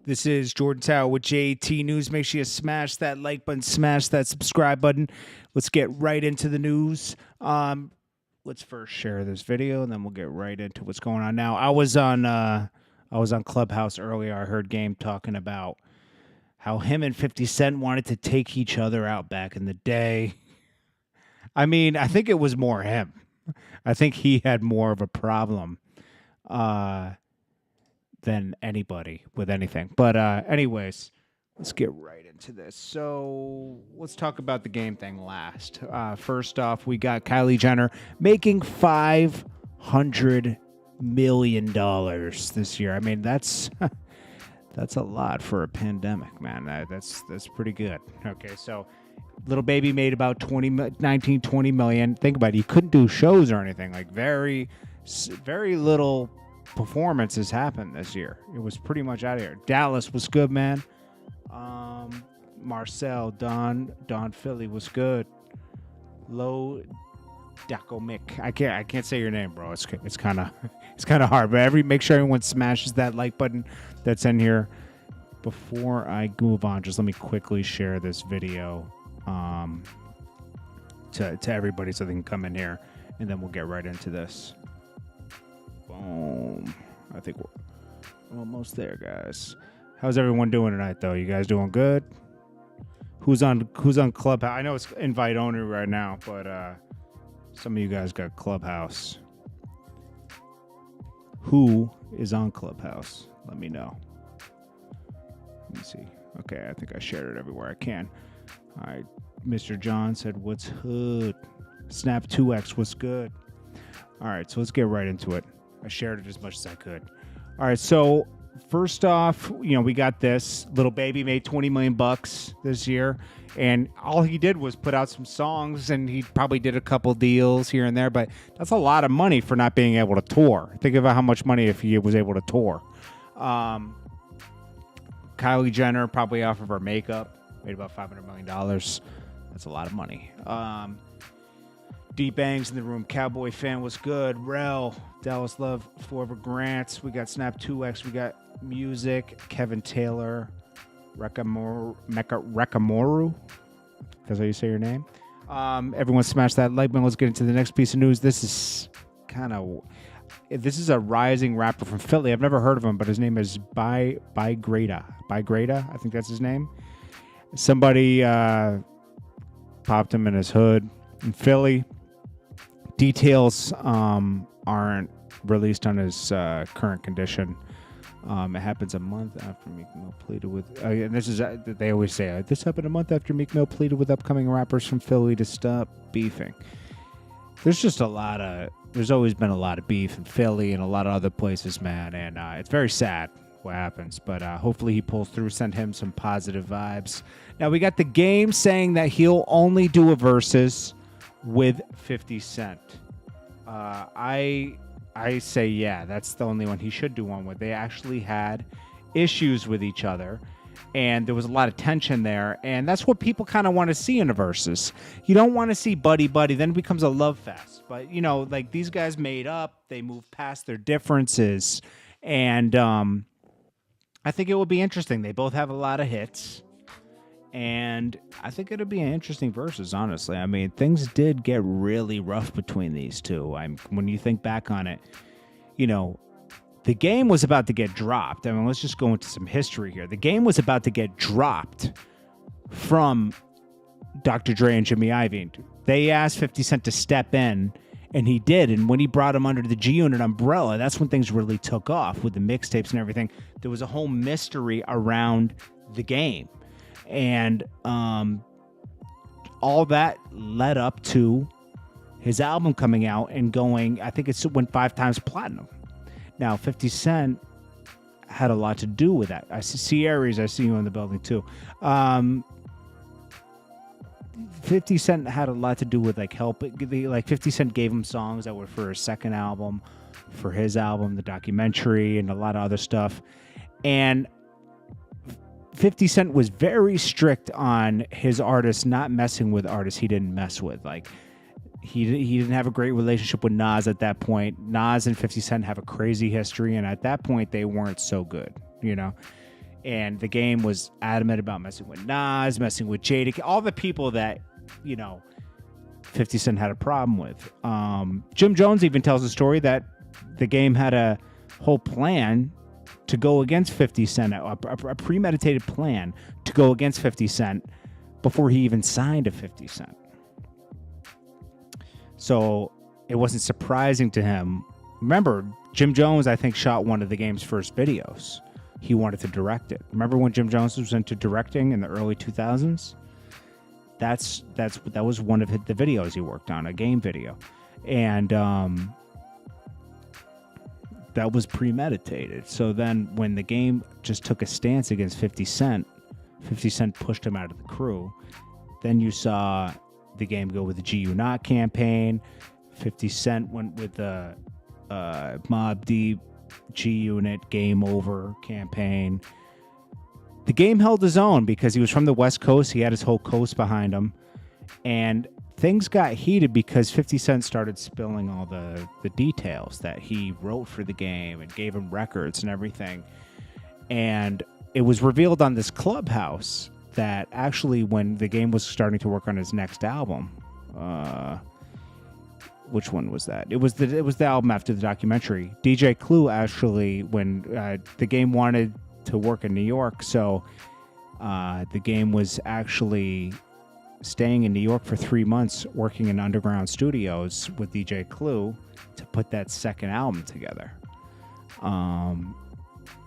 This is Jordan Tower with JT News. Make sure you smash that like button, smash that subscribe button. Let's get right into the news. Let's first share this video, and then we'll get right into what's going on now. I was on Clubhouse earlier. I heard Game talking about how him and 50 Cent wanted to take each other out back in the day. I mean, I think it was more him. I think he had more of a problem than anybody with anything. But anyways, let's get right into this. So let's talk about the Game thing last. First off, we got Kylie Jenner making $500 million this year. I mean, that's a lot for a pandemic, man. That's pretty good. Okay, so Little Baby made about 20 million. Think about it. He couldn't do shows or anything. Like very little performances happened this year. It was pretty much out of here. Dallas was good, man. Marcel, Don Philly was good. Low Dacomic. I can't say your name, bro. It's kind of hard. But make sure everyone smashes that like button that's in here. Before I move on, just let me quickly share this video to everybody so they can come in here, and then we'll get right into this. Boom. I think we're almost there, guys. How's everyone doing tonight, though? You guys doing good? Who's on Clubhouse? I know it's invite only right now, but some of you guys got Clubhouse. Who is on Clubhouse? Let me know. Let me see. Okay, I think I shared it everywhere I can. All right. Mr. John said, "What's hood?" Snap 2X, what's good? All right, so let's get right into it. I shared it as much as I could. All right, so first off, we got this. Little Baby made $20 million this year, and all he did was put out some songs, and he probably did a couple deals here and there, but that's a lot of money for not being able to tour. Think about how much money if he was able to tour. Kylie Jenner, probably off of her makeup, made about $500 million. That's a lot of money. D-Bangs in the room. Cowboy Fan was good. Rel, Dallas Love, Forever Grants. We got Snap 2X. We got Music. Kevin Taylor. Rekamoru. That's how you say your name. Everyone smash that like button. Let's get into the next piece of news. This is a rising rapper from Philly. I've never heard of him, but his name is Brygreatah. Brygreatah, I think that's his name. Somebody popped him in his hood in Philly. Details aren't released on his current condition. It happens a month after Meek Mill pleaded with... and this is... they always say, this happened a month after Meek Mill pleaded with upcoming rappers from Philly to stop beefing. There's just there's always been a lot of beef in Philly and a lot of other places, man. And it's very sad what happens. But hopefully he pulls through. Send him some positive vibes. Now, we got the Game saying that he'll only do a versus with 50 Cent. I say, yeah, that's the only one he should do one with. They actually had issues with each other, and there was a lot of tension there, and that's what people kind of want to see in a versus. You don't want to see buddy, then it becomes a love fest. But, like these guys made up, they moved past their differences, and I think it will be interesting. They both have a lot of hits. And I think it'll be an interesting versus, honestly. I mean, things did get really rough between these two. When you think back on it, the Game was about to get dropped. I mean, let's just go into some history here. The Game was about to get dropped from Dr. Dre and Jimmy Iovine. They asked 50 Cent to step in, and he did. And when he brought him under the G-Unit umbrella, that's when things really took off with the mixtapes and everything. There was a whole mystery around the Game. And all that led up to his album coming out and going, I think it went 5 times platinum. Now, 50 Cent had a lot to do with that. I see Aries, I see you in the building too. 50 Cent had a lot to do with helping. 50 Cent gave him songs that were for his second album, for his album, the documentary, and a lot of other stuff. And 50 Cent was very strict on his artists not messing with artists he didn't mess with. He didn't have a great relationship with Nas at that point. Nas and 50 Cent have a crazy history, and at that point, they weren't so good, And the game was adamant about messing with Nas, messing with Jada, all the people that, 50 Cent had a problem with. Jim Jones even tells a story that the game had a whole plan to go against 50 Cent, a premeditated plan to go against 50 Cent before he even signed to 50 Cent. So it wasn't surprising to him. Remember, Jim Jones, I think, shot one of the game's first videos. He wanted to direct it. Remember when Jim Jones was into directing in the early 2000s? That was one of the videos he worked on, a game video. And that was premeditated. So then when the game just took a stance against 50 Cent, 50 Cent pushed him out of the crew. Then you saw the game go with the GU Not campaign. 50 Cent went with the Mobb Deep, G-Unit, Game Over campaign. The game held his own because he was from the West Coast. He had his whole coast behind him. And things got heated because 50 Cent started spilling all the details that he wrote for the game and gave him records and everything. And it was revealed on this Clubhouse that actually when the game was starting to work on his next album, which one was that? It was the album after the documentary. DJ Clue actually, when the game wanted to work in New York, so the game was actually staying in New York for 3 months, working in underground studios with DJ Clue to put that second album together.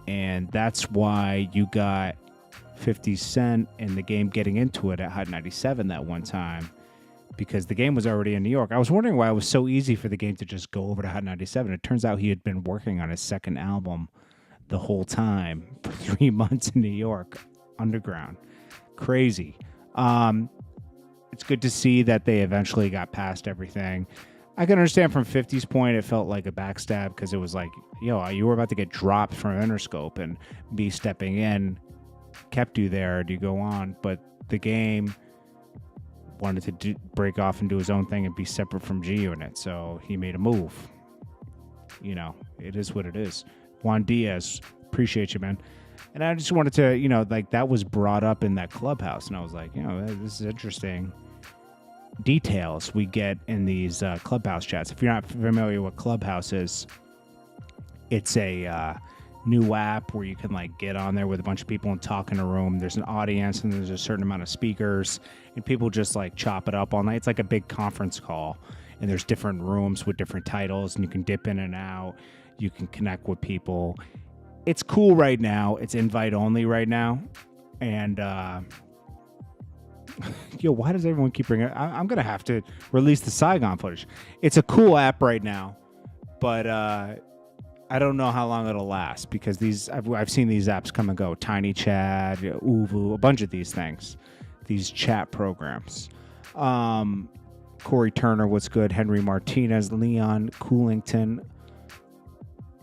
And that's why you got 50 Cent in the game getting into it at Hot 97 that one time, because the game was already in New York. I was wondering why it was so easy for the game to just go over to Hot 97. It turns out he had been working on his second album the whole time for 3 months in New York, underground. Crazy. It's good to see that they eventually got past everything. I can understand from 50's point, it felt like a backstab because it was like, you were about to get dropped from Interscope, and me stepping in kept you there to go on. But the game wanted to break off and do his own thing and be separate from G-Unit, so he made a move. It is what it is. Juan Diaz, appreciate you, man. And I just wanted to, that was brought up in that Clubhouse, and I was like, this is interesting details we get in these Clubhouse chats. If you're not familiar with Clubhouse is, it's a new app where you can get on there with a bunch of people and talk in a room. There's an audience and there's a certain amount of speakers, and people just chop it up all night. It's like a big conference call, and there's different rooms with different titles, and you can dip in and out. You can connect with people. It's cool right now. It's invite only right now. And why does everyone keep bringing it? I'm going to have to release the Saigon footage. It's a cool app right now, but I don't know how long it'll last, because I've seen these apps come and go. Tiny Chat, Uvu, a bunch of these things, these chat programs. Corey Turner, what's good? Henry Martinez, Leon Coolington.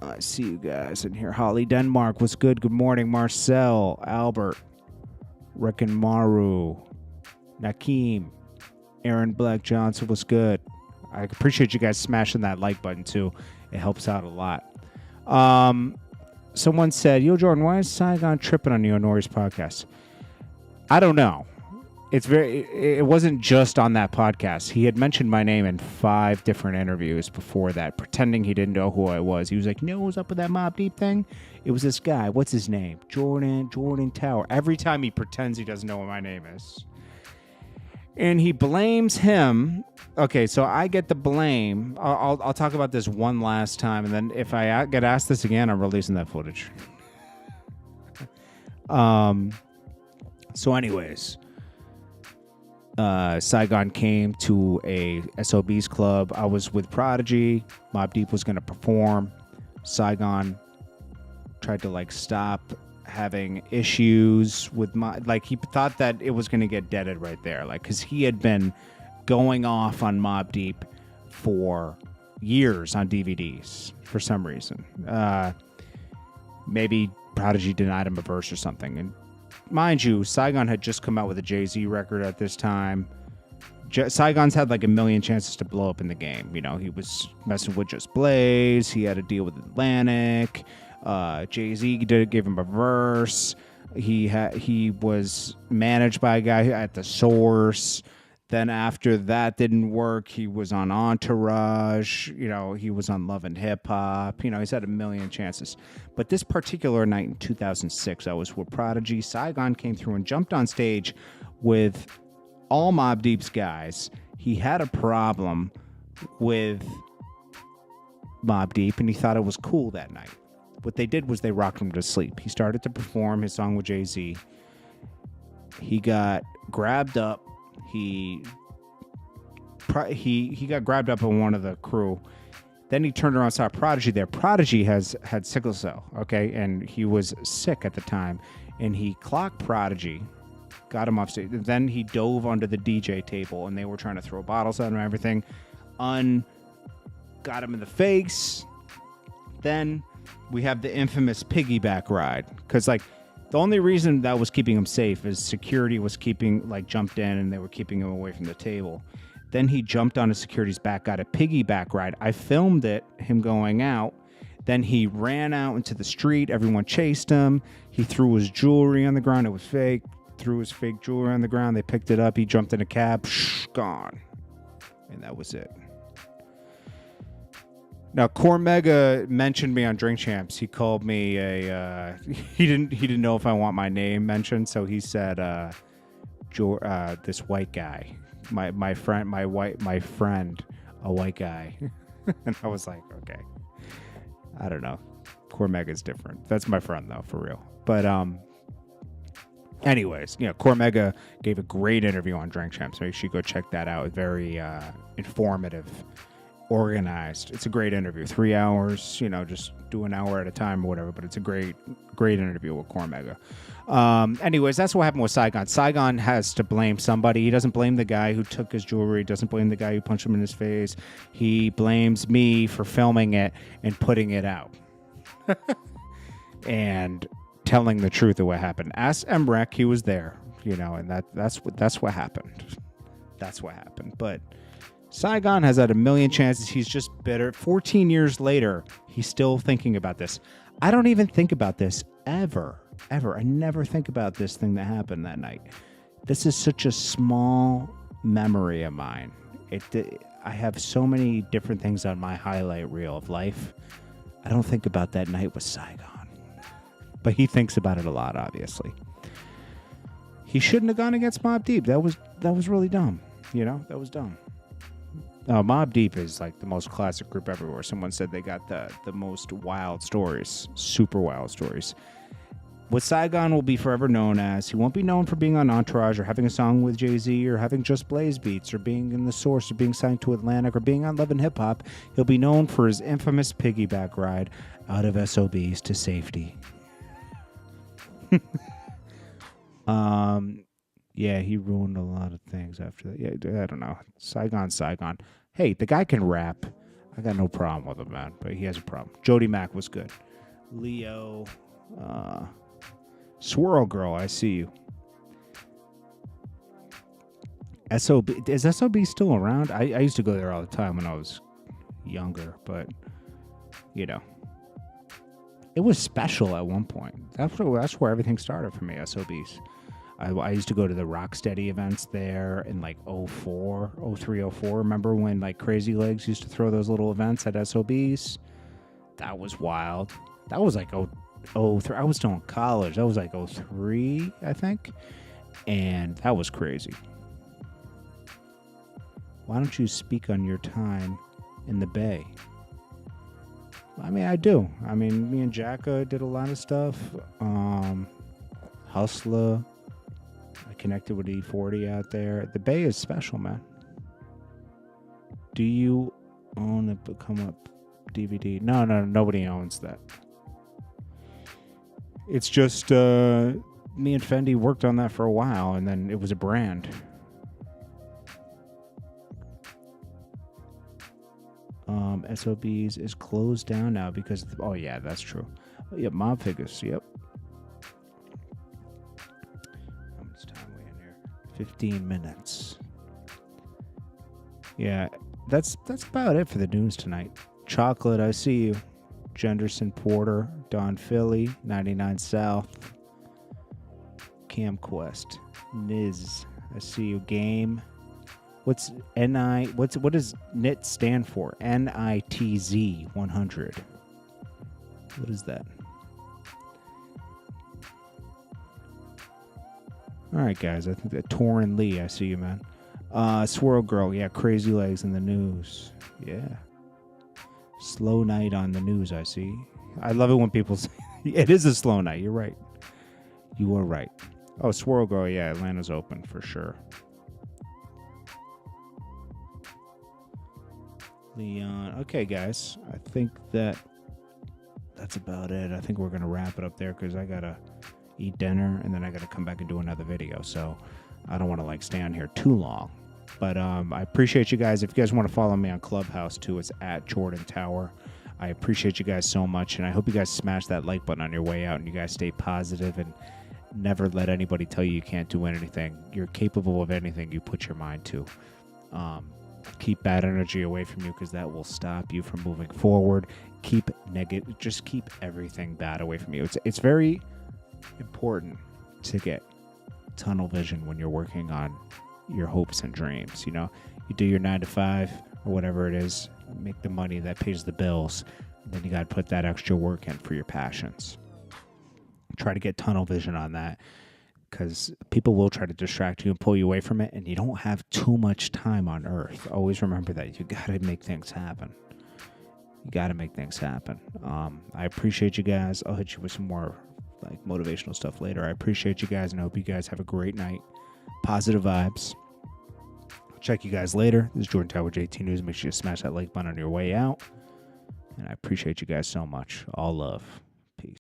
I see you guys in here. Holly Denmark, what's good? Good morning. Marcel, Albert, Rick and Maru, Nakeem, Aaron Black Johnson, what's good? I appreciate you guys smashing that like button too. It helps out a lot. Someone said, "Yo, Jordan, why is Saigon tripping on you on Nori's podcast?" I don't know. It wasn't just on that podcast. He had mentioned my name in 5 different interviews before that, pretending he didn't know who I was. He was like, what's up with that Mobb Deep thing? It was this guy. What's his name? Jordan Tower. Every time he pretends he doesn't know what my name is. And he blames him. Okay, so I get the blame. I'll talk about this one last time, and then if I get asked this again, I'm releasing that footage. So anyways, Saigon came to a SOB's club. I was with Prodigy. Mobb Deep was going to perform. Saigon tried to stop having issues with he thought that it was going to get deaded right there, because he had been going off on Mobb Deep for years on DVDs for some reason. Maybe Prodigy denied him a verse or something. And mind you, Saigon had just come out with a Jay-Z record at this time. Saigon's had a million chances to blow up in the game. He was messing with Just Blaze. He had a deal with Atlantic. Jay-Z gave him a verse. He was managed by a guy at the Source. Then after that didn't work, he was on Entourage. He was on Love and Hip Hop. He's had a million chances. But this particular night in 2006, I was with Prodigy. Saigon came through and jumped on stage with all Mobb Deep's guys. He had a problem with Mobb Deep, and he thought it was cool that night. What they did was they rocked him to sleep. He started to perform his song with Jay-Z. He got grabbed up. He got grabbed up on one of the crew. Then he turned around and saw Prodigy there. Prodigy had sickle cell, okay? And he was sick at the time. And he clocked Prodigy, got him off stage. Then he dove under the DJ table, and they were trying to throw bottles at him and everything. Got him in the face. Then we have the infamous piggyback ride. Because, the only reason that was keeping him safe is security was jumped in and they were keeping him away from the table. Then he jumped on a security's back, got a piggyback ride. I filmed it, him going out. Then he ran out into the street. Everyone chased him. He threw his jewelry on the ground. It was fake. Threw his fake jewelry on the ground. They picked it up. He jumped in a cab. Gone. And that was it. Now, Cormega mentioned me on Drink Champs. He called me he didn't know if I want my name mentioned, so he said this white guy, my friend, a white guy, and I was like, okay, I don't know. Cormega's different. That's my friend though, for real. But anyways, Cormega gave a great interview on Drink Champs. Make sure you go check that out. Very informative. Organized. It's a great interview. 3 hours, just do an hour at a time or whatever, but it's a great interview with Cormega. Anyways, that's what happened with Saigon. Saigon has to blame somebody. He doesn't blame the guy who took his jewelry, doesn't blame the guy who punched him in his face. He blames me for filming it and putting it out. And telling the truth of what happened. Ask Emrek, he was there, and that's what happened. That's what happened. But Saigon has had a million chances. He's just bitter. 14 years later, he's still thinking about this. I don't even think about this ever. I never think about this thing that happened that night. This is such a small memory of mine. I have so many different things on my highlight reel of life. I don't think about that night with Saigon. But he thinks about it a lot, obviously. He shouldn't have gone against Mobb Deep. That was really dumb. That was dumb. Mobb Deep is the most classic group everywhere. Someone said they got the most wild stories, super wild stories. What Saigon will be forever known as, he won't be known for being on Entourage or having a song with Jay-Z or having Just Blaze beats or being in The Source or being signed to Atlantic or being on Love and Hip Hop. He'll be known for his infamous piggyback ride out of SOBs to safety. Yeah, he ruined a lot of things after that. Yeah, I don't know. Saigon. Hey, the guy can rap. I got no problem with him, man, but he has a problem. Jody Mack was good. Leo, Swirl Girl, I see you. SOB, is SOB still around? I used to go there all the time when I was younger, but, it was special at one point. That's where everything started for me, SOBs. I used to go to the Rocksteady events there in 04, 03, 04. Remember when Crazy Legs used to throw those little events at SOBs? That was wild. That was 03. I was still in college. That was 03, I think. And that was crazy. Why don't you speak on your time in the Bay? I do. Me and Jacka did a lot of stuff. Hustler. I connected with E40 out there. The Bay is special, man. Do you own a Become Up DVD? No, nobody owns that. It's just me and Fendi worked on that for a while, and then it was a brand. SOBs is closed down now because... Oh, yeah, that's true. Yep, Mob Figures, yep. How much time are we in here? 15 minutes. Yeah, that's about it for the news tonight. Chocolate, I see you. Jenderson Porter, Don Philly, 99 South. CamQuest. Niz. I see you. Game. What's NI? What does NIT stand for? NITZ 100. What is that? All right, guys. I think that Torin Lee. I see you, man. Swirl Girl. Yeah, crazy legs in the news. Yeah. Slow night on the news. I see. I love it when people say it is a slow night. You're right. You are right. Oh, Swirl Girl. Yeah, Atlanta's open for sure. Leon. Okay, guys. I think that's about it. I think we're going to wrap it up there because I got to eat dinner and then I got to come back and do another video. So I don't want to like stay on here too long. But I appreciate you guys. If you guys want to follow me on Clubhouse too, it's at Jordan Tower. I appreciate you guys so much. And I hope you guys smash that like button on your way out and you guys stay positive and never let anybody tell you can't do anything. You're capable of anything you put your mind to. Keep bad energy away from you because that will stop you from moving forward. Keep negative, just keep everything bad away from you. It's very important to get tunnel vision when you're working on your hopes and dreams. You know, you do your 9 to 5 or whatever it is, make the money that pays the bills. Then you got to put that extra work in for your passions. Try to get tunnel vision on that. Because people will try to distract you and pull you away from it, and you don't have too much time on Earth. Always remember that. You got to make things happen. You got to make things happen. I appreciate you guys. I'll hit you with some more like motivational stuff later. I appreciate you guys, and I hope you guys have a great night. Positive vibes. Check you guys later. This is Jordan Tower with JT News. Make sure you smash that like button on your way out. And I appreciate you guys so much. All love.